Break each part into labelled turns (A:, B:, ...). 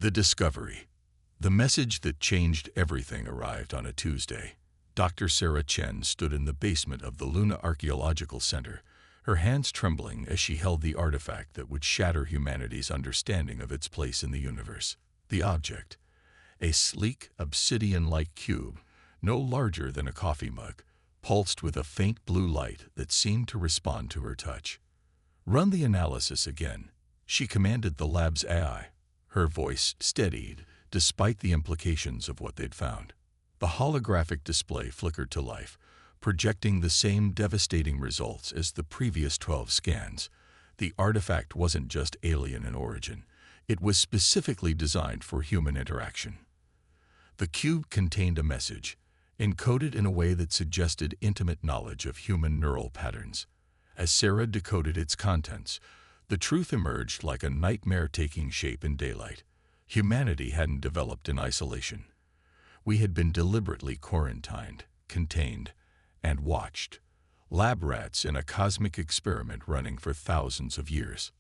A: The discovery. The message that changed everything arrived on a Tuesday. Dr. Sarah Chen stood in the basement of the Luna Archaeological Center, her hands trembling as she held the artifact that would shatter humanity's understanding of its place in the universe. The object, a sleek, obsidian-like cube, no larger than a coffee mug, pulsed with a faint blue light that seemed to respond to her touch. "Run the analysis again," she commanded the lab's AI. Her voice steadied, despite the implications of what they'd found. The holographic display flickered to life, projecting the same devastating results as the previous 12 scans. The artifact wasn't just alien in origin. It was specifically designed for human interaction. The cube contained a message, encoded in a way that suggested intimate knowledge of human neural patterns. As Sarah decoded its contents, the truth emerged like a nightmare taking shape in daylight. Humanity hadn't developed in isolation. We had been deliberately quarantined, contained, and watched. Lab rats in a cosmic experiment running for thousands of years.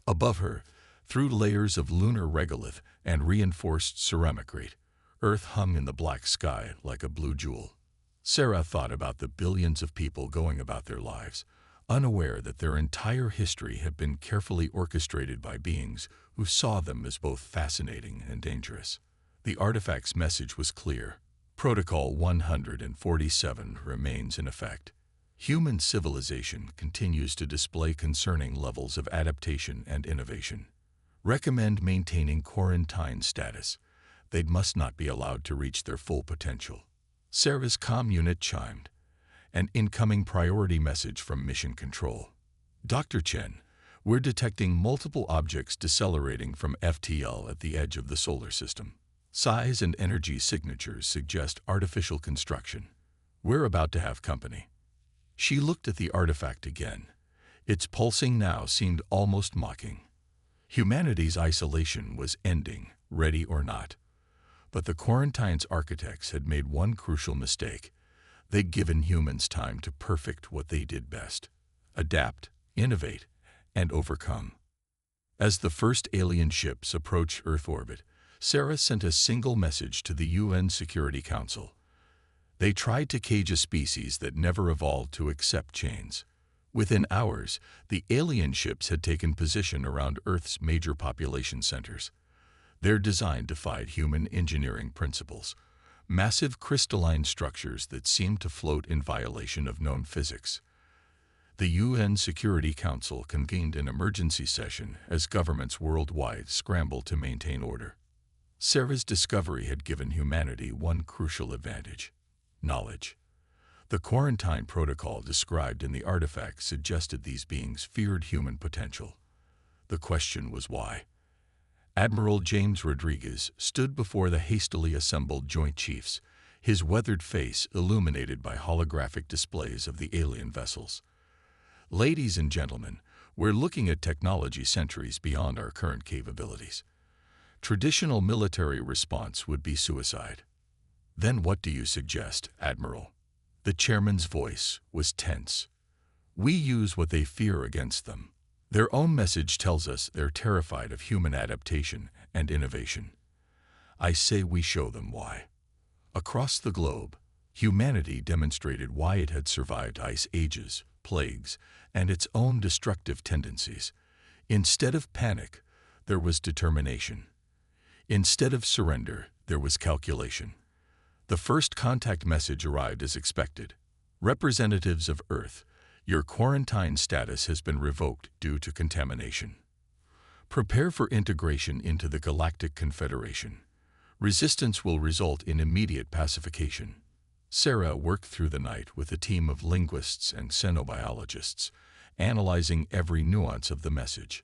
A: Above her, through layers of lunar regolith and reinforced ceramic grate, Earth hung in the black sky like a blue jewel. Sarah thought about the billions of people going about their lives, unaware that their entire history had been carefully orchestrated by beings who saw them as both fascinating and dangerous. The artifact's message was clear. Protocol 147 remains in effect. Human civilization continues to display concerning levels of adaptation and innovation. Recommend maintaining quarantine status. They must not be allowed to reach their full potential. Sarah's comm unit chimed. An incoming priority message from Mission Control. Dr. Chen, we're detecting multiple objects decelerating from FTL at the edge of the solar system. Size and energy signatures suggest artificial construction. We're about to have company. She looked at the artifact again. Its pulsing now seemed almost mocking. Humanity's isolation was ending, ready or not. But the quarantine's architects had made one crucial mistake. They'd given humans time to perfect what they did best: adapt, innovate, and overcome. As the first alien ships approached Earth orbit, Sarah sent a single message to the UN Security Council. They tried to cage a species that never evolved to accept chains. Within hours, the alien ships had taken position around Earth's major population centers. Their design defied human engineering principles. Massive crystalline structures that seemed to float in violation of known physics. The UN Security Council convened an emergency session as governments worldwide scrambled to maintain order. Sarah's discovery had given humanity one crucial advantage: knowledge. The quarantine protocol described in the artifact suggested these beings feared human potential. The question was why. Admiral James Rodriguez stood before the hastily assembled Joint Chiefs, his weathered face illuminated by holographic displays of the alien vessels. "Ladies and gentlemen, we're looking at technology centuries beyond our current capabilities. Traditional military response would be suicide." "Then what do you suggest, Admiral?" The chairman's voice was tense. "We use what they fear against them. Their own message tells us they're terrified of human adaptation and innovation. I say we show them why." Across the globe, humanity demonstrated why it had survived ice ages, plagues, and its own destructive tendencies. Instead of panic, there was determination. Instead of surrender, there was calculation. The first contact message arrived as expected. "Representatives of Earth, your quarantine status has been revoked due to contamination. Prepare for integration into the Galactic Confederation. Resistance will result in immediate pacification." Sarah worked through the night with a team of linguists and xenobiologists, analyzing every nuance of the message.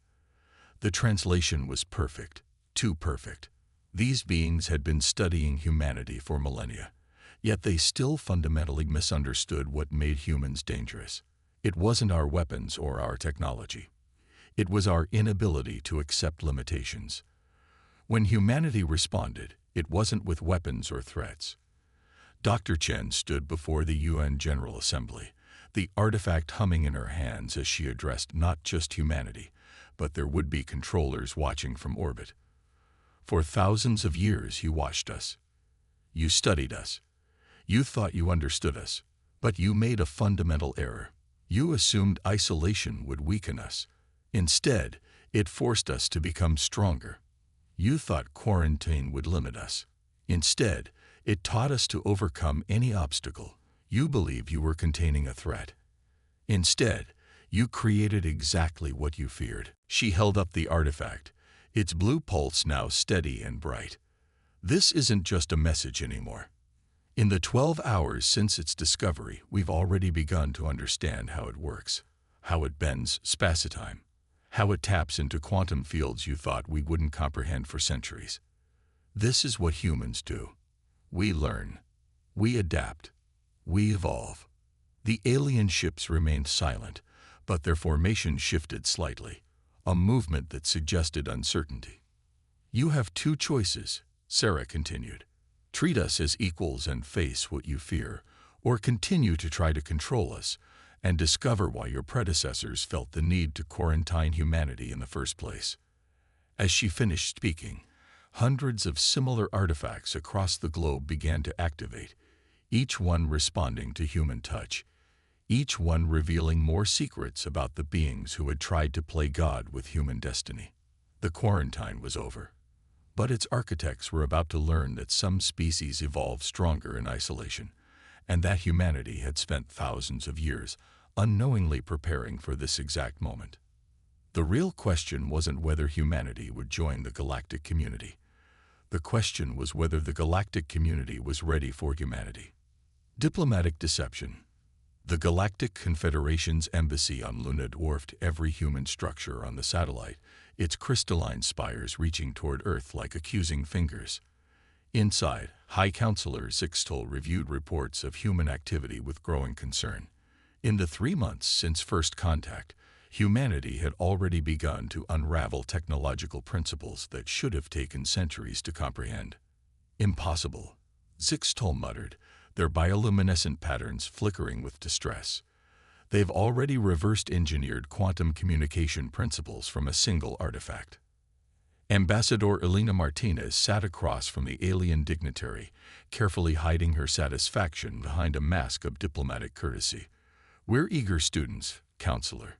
A: The translation was perfect, too perfect. These beings had been studying humanity for millennia, yet they still fundamentally misunderstood what made humans dangerous. It wasn't our weapons or our technology. It was our inability to accept limitations. When humanity responded, it wasn't with weapons or threats. Dr. Chen stood before the UN General Assembly, the artifact humming in her hands as she addressed not just humanity, but their would-be controllers watching from orbit. For thousands of years you watched us. You studied us. You thought you understood us. But you made a fundamental error. You assumed isolation would weaken us. Instead, it forced us to become stronger. You thought quarantine would limit us. Instead, it taught us to overcome any obstacle. You believed you were containing a threat. Instead, you created exactly what you feared. She held up the artifact, its blue pulse now steady and bright. This isn't just a message anymore. In the 12 hours since its discovery, we've already begun to understand how it works, how it bends spacetime, how it taps into quantum fields you thought we wouldn't comprehend for centuries. This is what humans do. We learn. We adapt. We evolve. The alien ships remained silent, but their formation shifted slightly, a movement that suggested uncertainty. You have two choices, Sarah continued. Treat us as equals and face what you fear, or continue to try to control us and discover why your predecessors felt the need to quarantine humanity in the first place. As she finished speaking, hundreds of similar artifacts across the globe began to activate, each one responding to human touch, each one revealing more secrets about the beings who had tried to play God with human destiny. The quarantine was over, but its architects were about to learn that some species evolved stronger in isolation, and that humanity had spent thousands of years unknowingly preparing for this exact moment. The real question wasn't whether humanity would join the galactic community. The question was whether the galactic community was ready for humanity. Diplomatic deception. The Galactic Confederation's embassy on Luna dwarfed every human structure on the satellite, its crystalline spires reaching toward Earth like accusing fingers. Inside, High Counselor Zixtol reviewed reports of human activity with growing concern. In the 3 months since first contact, humanity had already begun to unravel technological principles that should have taken centuries to comprehend. Impossible, Zixtol muttered, their bioluminescent patterns flickering with distress. They've already reversed-engineered quantum communication principles from a single artifact. Ambassador Elena Martinez sat across from the alien dignitary, carefully hiding her satisfaction behind a mask of diplomatic courtesy. We're eager students, Counselor.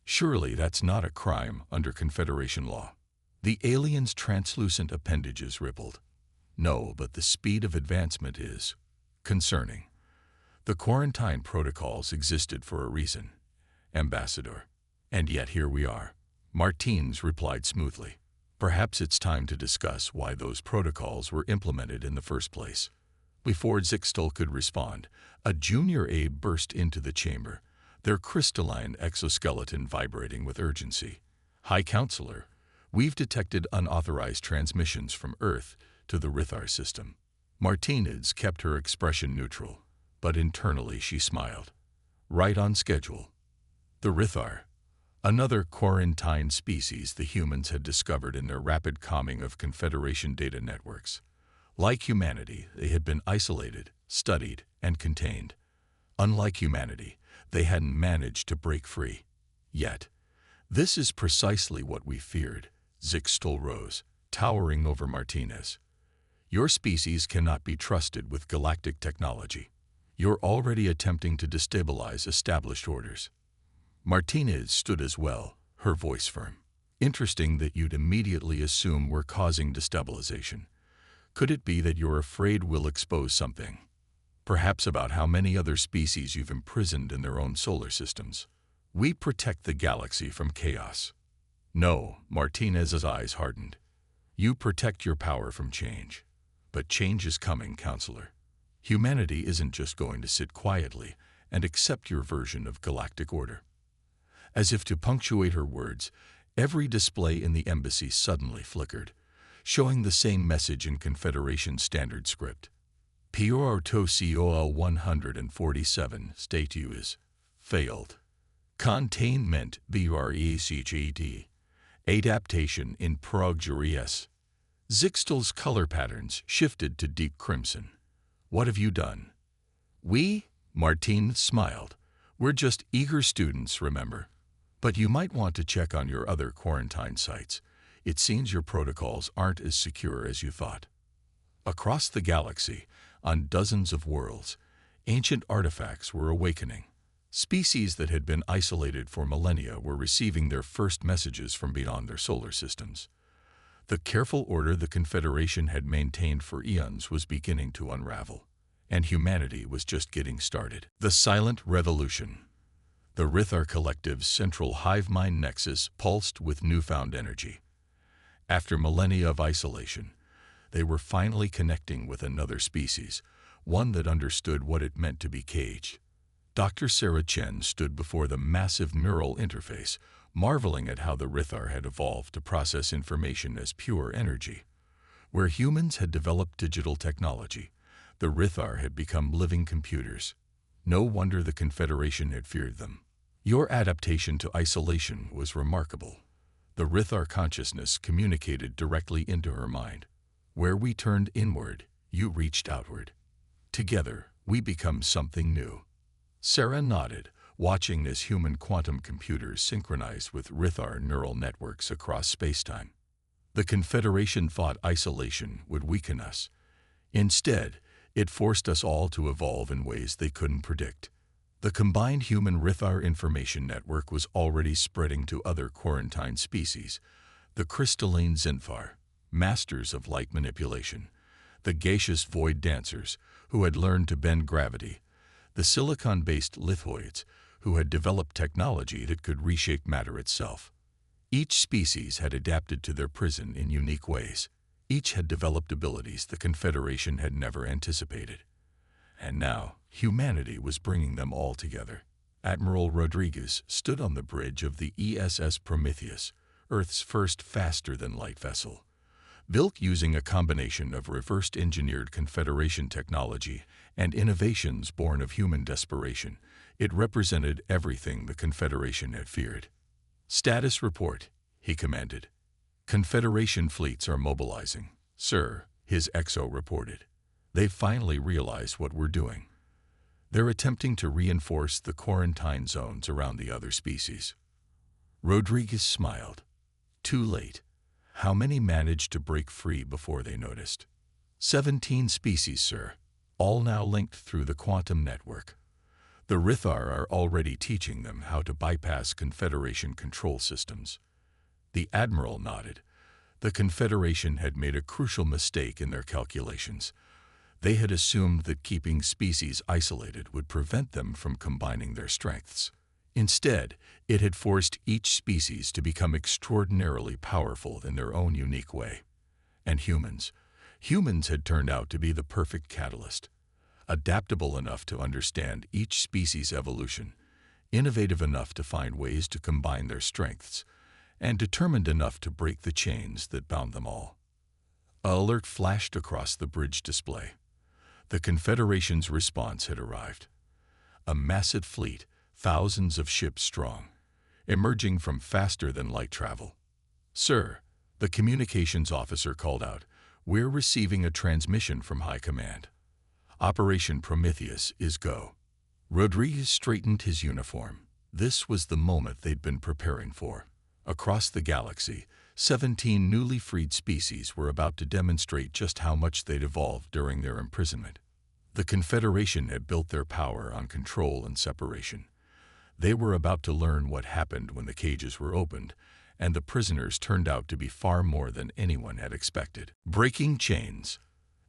A: Surely that's not a crime under Confederation law. The alien's translucent appendages rippled. No, but the speed of advancement is concerning. The quarantine protocols existed for a reason, Ambassador. And yet here we are. Martins replied smoothly. Perhaps it's time to discuss why those protocols were implemented in the first place. Before Zixtol could respond, a junior aide burst into the chamber, their crystalline exoskeleton vibrating with urgency. High Counselor, we've detected unauthorized transmissions from Earth to the Rithar system. Martinez kept her expression neutral, but internally she smiled. Right on schedule. The Rithar, another quarantine species the humans had discovered in their rapid combing of Confederation data networks. Like humanity, they had been isolated, studied, and contained. Unlike humanity, they hadn't managed to break free. Yet, this is precisely what we feared. Zixtol rose, towering over Martinez. Your species cannot be trusted with galactic technology. You're already attempting to destabilize established orders. Martinez stood as well, her voice firm. Interesting that you'd immediately assume we're causing destabilization. Could it be that you're afraid we'll expose something? Perhaps about how many other species you've imprisoned in their own solar systems. We protect the galaxy from chaos. No, Martinez's eyes hardened. You protect your power from change. But change is coming, Counselor. Humanity isn't just going to sit quietly and accept your version of galactic order. As if to punctuate her words, every display in the embassy suddenly flickered, showing the same message in Confederation standard script. PORTOCOL 147 status failed. Containment BRECGD. Adaptation in progress. Zixtol's color patterns shifted to deep crimson. What have you done? We, Martine smiled. We're just eager students, remember. But you might want to check on your other quarantine sites. It seems your protocols aren't as secure as you thought. Across the galaxy, on dozens of worlds, ancient artifacts were awakening. Species that had been isolated for millennia were receiving their first messages from beyond their solar systems. The careful order the Confederation had maintained for eons was beginning to unravel, and humanity was just getting started. The Silent Revolution. The Rithar Collective's central hive mind nexus pulsed with newfound energy. After millennia of isolation, they were finally connecting with another species, one that understood what it meant to be caged. Dr. Sarah Chen stood before the massive neural interface, marveling at how the Rithar had evolved to process information as pure energy. Where humans had developed digital technology, the Rithar had become living computers. No wonder the Confederation had feared them. Your adaptation to isolation was remarkable. The Rithar consciousness communicated directly into her mind. Where we turned inward, you reached outward. Together, we become something new. Sarah nodded, watching as human quantum computers synchronized with Rithar neural networks across spacetime. The Confederation thought isolation would weaken us. Instead, it forced us all to evolve in ways they couldn't predict. The combined human Rithar information network was already spreading to other quarantine species, the crystalline Zinfar, masters of light manipulation, the gaseous void dancers, who had learned to bend gravity, the silicon-based lithoids, who had developed technology that could reshape matter itself. Each species had adapted to their prison in unique ways. Each had developed abilities the Confederation had never anticipated. And now, humanity was bringing them all together. Admiral Rodriguez stood on the bridge of the ESS Prometheus, Earth's first faster-than-light vessel. Built using a combination of reverse-engineered Confederation technology and innovations born of human desperation, it represented everything the Confederation had feared. "Status report," he commanded. "Confederation fleets are mobilizing, sir," his XO reported. "They've finally realized what we're doing. They're attempting to reinforce the quarantine zones around the other species." Rodriguez smiled. Too late. How many managed to break free before they noticed? 17 species, sir, all now linked through the quantum network. The Rithar are already teaching them how to bypass Confederation control systems. The Admiral nodded. The Confederation had made a crucial mistake in their calculations. They had assumed that keeping species isolated would prevent them from combining their strengths. Instead, it had forced each species to become extraordinarily powerful in their own unique way. And humans had turned out to be the perfect catalyst. Adaptable enough to understand each species' evolution, innovative enough to find ways to combine their strengths, and determined enough to break the chains that bound them all. An alert flashed across the bridge display. The Confederation's response had arrived. A massive fleet, thousands of ships strong, emerging from faster-than-light travel. "Sir," the communications officer called out, "we're receiving a transmission from High Command. Operation Prometheus is go." Rodriguez straightened his uniform. This was the moment they'd been preparing for. Across the galaxy, 17 newly freed species were about to demonstrate just how much they'd evolved during their imprisonment. The Confederation had built their power on control and separation. They were about to learn what happened when the cages were opened, and the prisoners turned out to be far more than anyone had expected. Breaking chains.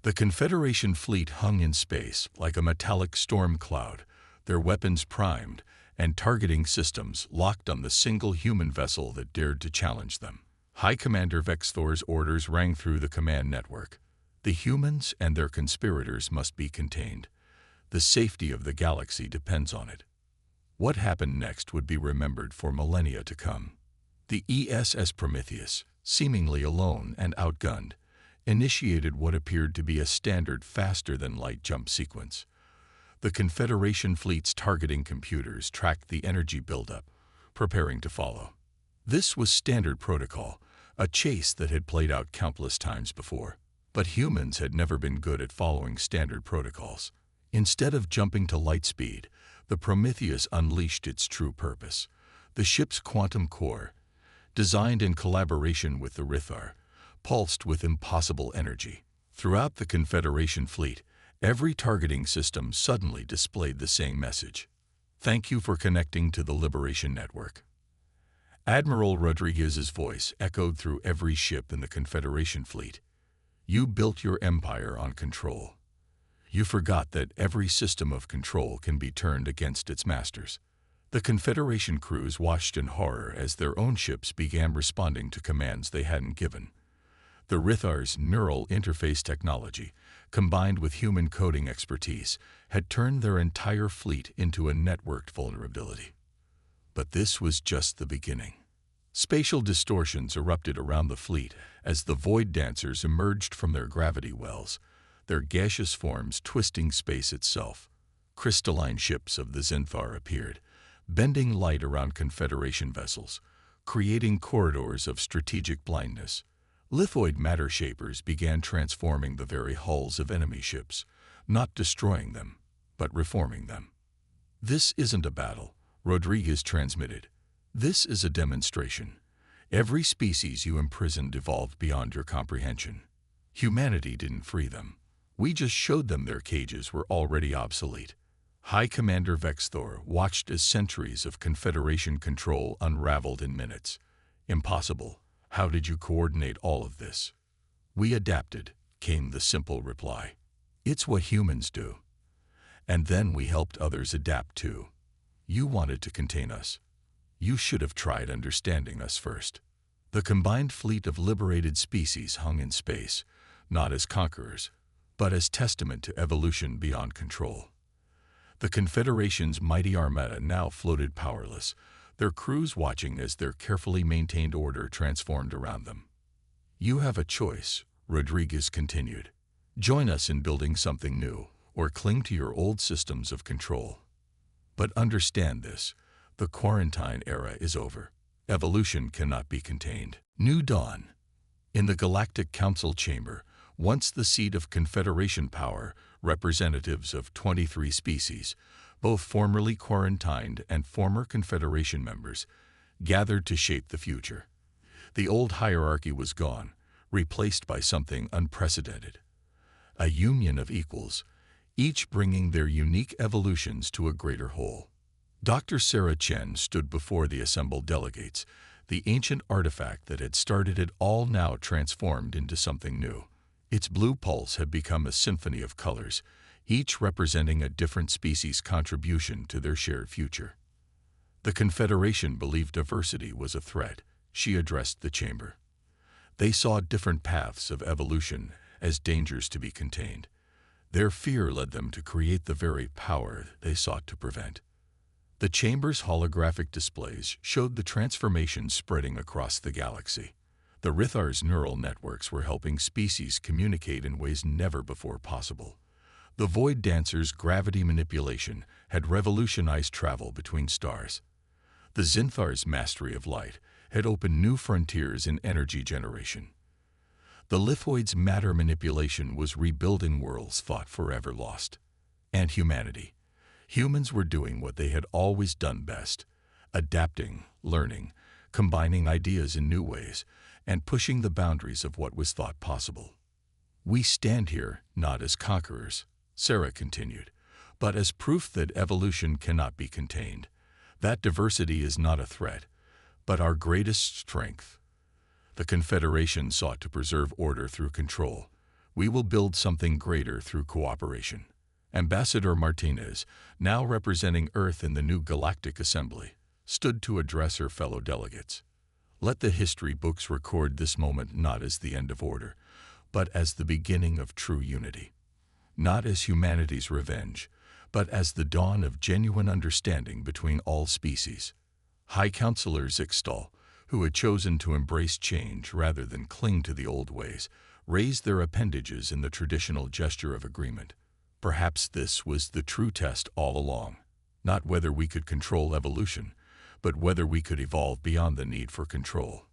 A: The Confederation fleet hung in space like a metallic storm cloud, their weapons primed, and targeting systems locked on the single human vessel that dared to challenge them. High Commander Vexthor's orders rang through the command network. The humans and their conspirators must be contained. The safety of the galaxy depends on it. What happened next would be remembered for millennia to come. The ESS Prometheus, seemingly alone and outgunned, initiated what appeared to be a standard faster-than-light jump sequence. The Confederation fleet's targeting computers tracked the energy buildup, preparing to follow. This was standard protocol, a chase that had played out countless times before. But humans had never been good at following standard protocols. Instead of jumping to light speed, the Prometheus unleashed its true purpose. The ship's quantum core, designed in collaboration with the Rithar, pulsed with impossible energy. Throughout the Confederation fleet, every targeting system suddenly displayed the same message. Thank you for connecting to the Liberation Network. Admiral Rodriguez's voice echoed through every ship in the Confederation fleet. You built your empire on control. You forgot that every system of control can be turned against its masters. The Confederation crews watched in horror as their own ships began responding to commands they hadn't given. The Rithar's neural interface technology, combined with human coding expertise, had turned their entire fleet into a networked vulnerability. But this was just the beginning. Spatial distortions erupted around the fleet as the Void Dancers emerged from their gravity wells, their gaseous forms twisting space itself. Crystalline ships of the Zinthar appeared, bending light around Confederation vessels, creating corridors of strategic blindness. Lithoid matter shapers began transforming the very hulls of enemy ships, not destroying them, but reforming them. This isn't a battle, Rodriguez transmitted. This is a demonstration. Every species you imprisoned evolved beyond your comprehension. Humanity didn't free them. We just showed them their cages were already obsolete. High Commander Vexthor watched as centuries of Confederation control unraveled in minutes. Impossible. How did you coordinate all of this? We adapted, came the simple reply. It's what humans do. And then we helped others adapt too. You wanted to contain us. You should have tried understanding us first. The combined fleet of liberated species hung in space, not as conquerors, but as testament to evolution beyond control. The Confederation's mighty armada now floated powerless, their crews watching as their carefully maintained order transformed around them. You have a choice, Rodriguez continued. Join us in building something new, or cling to your old systems of control. But understand this, the quarantine era is over. Evolution cannot be contained. New dawn. In the Galactic Council chamber, once the seat of Confederation power, representatives of 23 species, both formerly quarantined and former Confederation members, gathered to shape the future. The old hierarchy was gone, replaced by something unprecedented. A union of equals, each bringing their unique evolutions to a greater whole. Dr. Sarah Chen stood before the assembled delegates, the ancient artifact that had started it all now transformed into something new. Its blue pulse had become a symphony of colors, each representing a different species' contribution to their shared future. The Confederation believed diversity was a threat. She addressed the chamber. They saw different paths of evolution as dangers to be contained. Their fear led them to create the very power they sought to prevent. The chamber's holographic displays showed the transformation spreading across the galaxy. The Rithar's neural networks were helping species communicate in ways never before possible. The Void Dancer's gravity manipulation had revolutionized travel between stars. The Zinthar's mastery of light had opened new frontiers in energy generation. The Lithoid's matter manipulation was rebuilding worlds thought forever lost. And humanity. Humans were doing what they had always done best, adapting, learning, combining ideas in new ways, and pushing the boundaries of what was thought possible. We stand here not as conquerors, Sarah continued, but as proof that evolution cannot be contained. That diversity is not a threat, but our greatest strength. The Confederation sought to preserve order through control. We will build something greater through cooperation. Ambassador Martinez, now representing Earth in the new Galactic Assembly, stood to address her fellow delegates. Let the history books record this moment not as the end of order, but as the beginning of true unity. Not as humanity's revenge, but as the dawn of genuine understanding between all species. High Counselor Zixtal, who had chosen to embrace change rather than cling to the old ways, raised their appendages in the traditional gesture of agreement. Perhaps this was the true test all along, not whether we could control evolution, but whether we could evolve beyond the need for control.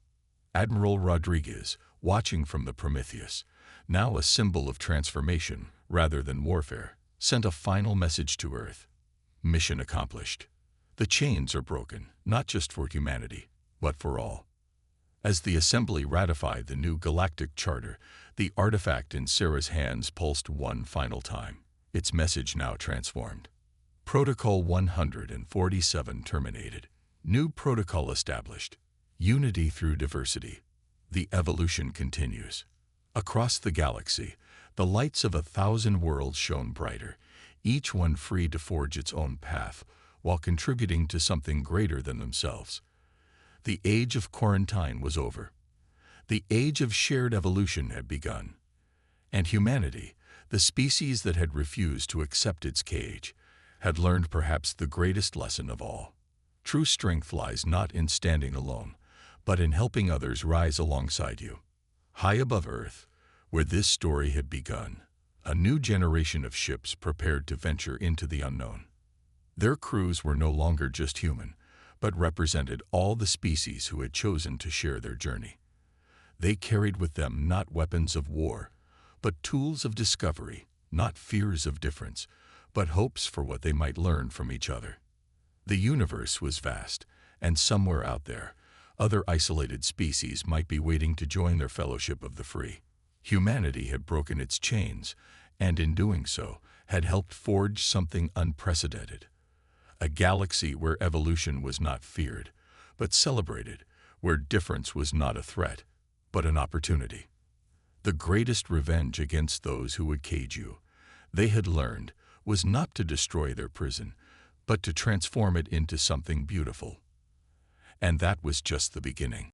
A: Admiral Rodriguez, watching from the Prometheus, now a symbol of transformation rather than warfare, sent a final message to Earth. Mission accomplished. The chains are broken, not just for humanity, but for all. As the Assembly ratified the new Galactic Charter, the artifact in Sarah's hands pulsed one final time, its message now transformed. Protocol 147 terminated. New protocol established. Unity through diversity. The evolution continues. Across the galaxy, the lights of 1,000 worlds shone brighter, each one free to forge its own path, while contributing to something greater than themselves. The age of quarantine was over. The age of shared evolution had begun. And humanity, the species that had refused to accept its cage, had learned perhaps the greatest lesson of all. True strength lies not in standing alone, but in helping others rise alongside you. High above Earth, where this story had begun, a new generation of ships prepared to venture into the unknown. Their crews were no longer just human, but represented all the species who had chosen to share their journey. They carried with them not weapons of war, but tools of discovery, not fears of difference, but hopes for what they might learn from each other. The universe was vast, and somewhere out there, other isolated species might be waiting to join their fellowship of the free. Humanity had broken its chains, and in doing so, had helped forge something unprecedented. A galaxy where evolution was not feared, but celebrated, where difference was not a threat, but an opportunity. The greatest revenge against those who would cage you, they had learned, was not to destroy their prison, but to transform it into something beautiful. And that was just the beginning.